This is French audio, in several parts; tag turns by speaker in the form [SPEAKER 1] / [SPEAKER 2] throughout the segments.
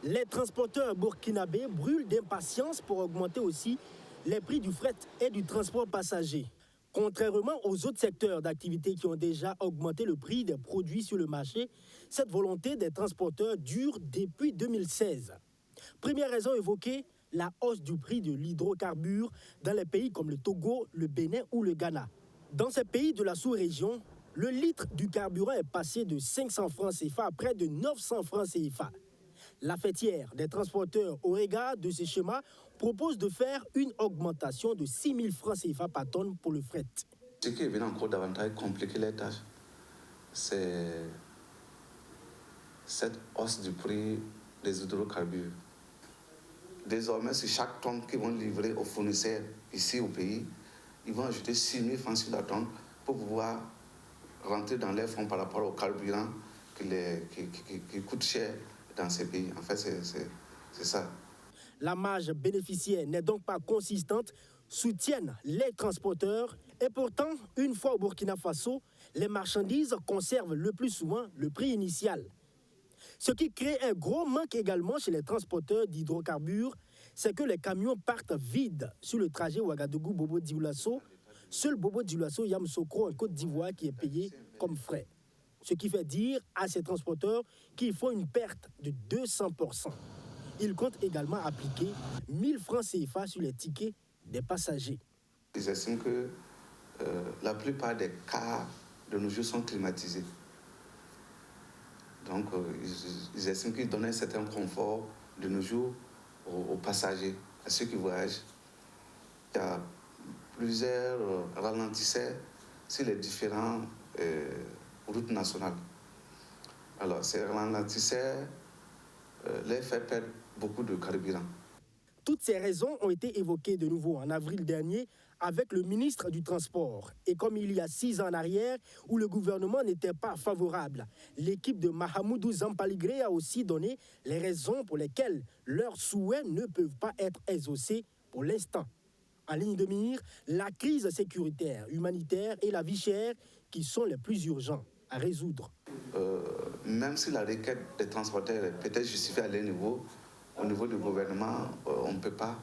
[SPEAKER 1] Les transporteurs burkinabés brûlent d'impatience pour augmenter aussi les prix du fret et du transport passager. Contrairement aux autres secteurs d'activité qui ont déjà augmenté le prix des produits sur le marché, cette volonté des transporteurs dure depuis 2016. Première raison évoquée, la hausse du prix de l'hydrocarbure dans les pays comme le Togo, le Bénin ou le Ghana. Dans ces pays de la sous-région, le litre du carburant est passé de 500 francs CFA à près de 900 francs CFA. La fêtière des transporteurs, au regard de ce schéma, propose de faire une augmentation de 6 000 francs CFA par tonne pour le fret.
[SPEAKER 2] Ce qui est venu encore davantage compliquer les tâches, c'est cette hausse du prix des hydrocarbures. Désormais, c'est chaque tonne qu'ils vont livrer aux fournisseurs ici au pays, ils vont ajouter 6 000 francs sur la tonne pour pouvoir rentrer dans les fonds par rapport au carburant qui coûte cher dans ces pays. En fait, c'est ça.
[SPEAKER 1] La marge bénéficiaire n'est donc pas consistante, soutiennent les transporteurs. Et pourtant, une fois au Burkina Faso, les marchandises conservent le plus souvent le prix initial. Ce qui crée un gros manque également chez les transporteurs d'hydrocarbures, c'est que les camions partent vides sur le trajet Ouagadougou-Bobo-Dioulasso. Seul Bobo-Dioulasso Yamoussoukro en Côte d'Ivoire qui est payé comme frais. Ce qui fait dire à ces transporteurs qu'il faut une perte de 200%. Ils comptent également appliquer 1000 francs CFA sur les tickets des passagers.
[SPEAKER 2] Ils estiment que la plupart des cars de nos jours sont climatisés. Donc, ils estiment qu'ils donnent un certain confort de nos jours aux passagers, à ceux qui voyagent. Il y a plusieurs ralentisseurs sur les différentes routes nationales. Alors, ces ralentisseurs les fait perdre beaucoup de carburant.
[SPEAKER 1] Toutes ces raisons ont été évoquées de nouveau en avril dernier avec le ministre du Transport. Et comme il y a 6 ans en arrière où le gouvernement n'était pas favorable, l'équipe de Mahamoudou Zampaligré a aussi donné les raisons pour lesquelles leurs souhaits ne peuvent pas être exaucés pour l'instant. En ligne de mire, la crise sécuritaire, humanitaire et la vie chère qui sont les plus urgents à résoudre.
[SPEAKER 2] Même si la requête des transporteurs est peut-être justifiée à leur niveau, au niveau du gouvernement, on ne peut pas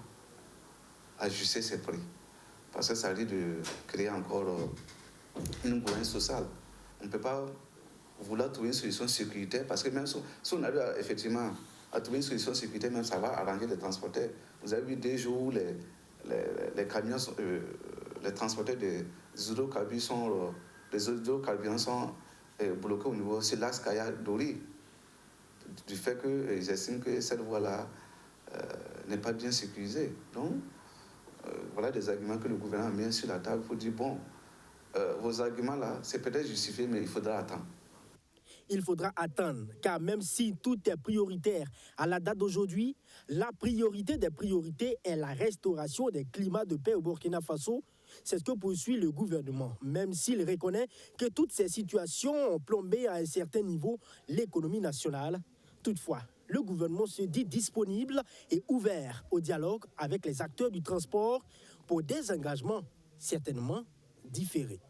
[SPEAKER 2] ajuster ces prix. Parce que ça risque de créer encore une gouverne sociale. On ne peut pas vouloir trouver une solution sécuritaire, parce que même si on arrive effectivement à trouver une solution sécuritaire, même ça va arranger les transporteurs. Vous avez vu des jours où les camions, les transporteurs des hydrocarbures sont bloqués au niveau de l'axe Kaya-Dori, du fait qu'ils estiment que cette voie-là n'est pas bien sécurisée. Donc, voilà des arguments que le gouvernement a mis sur la table pour dire, bon, vos arguments-là, c'est peut-être justifié, mais il faudra attendre.
[SPEAKER 1] Il faudra attendre, car même si tout est prioritaire à la date d'aujourd'hui, la priorité des priorités est la restauration des climats de paix au Burkina Faso. C'est ce que poursuit le gouvernement, même s'il reconnaît que toutes ces situations ont plombé à un certain niveau l'économie nationale. Toutefois, le gouvernement se dit disponible et ouvert au dialogue avec les acteurs du transport pour des engagements certainement différés.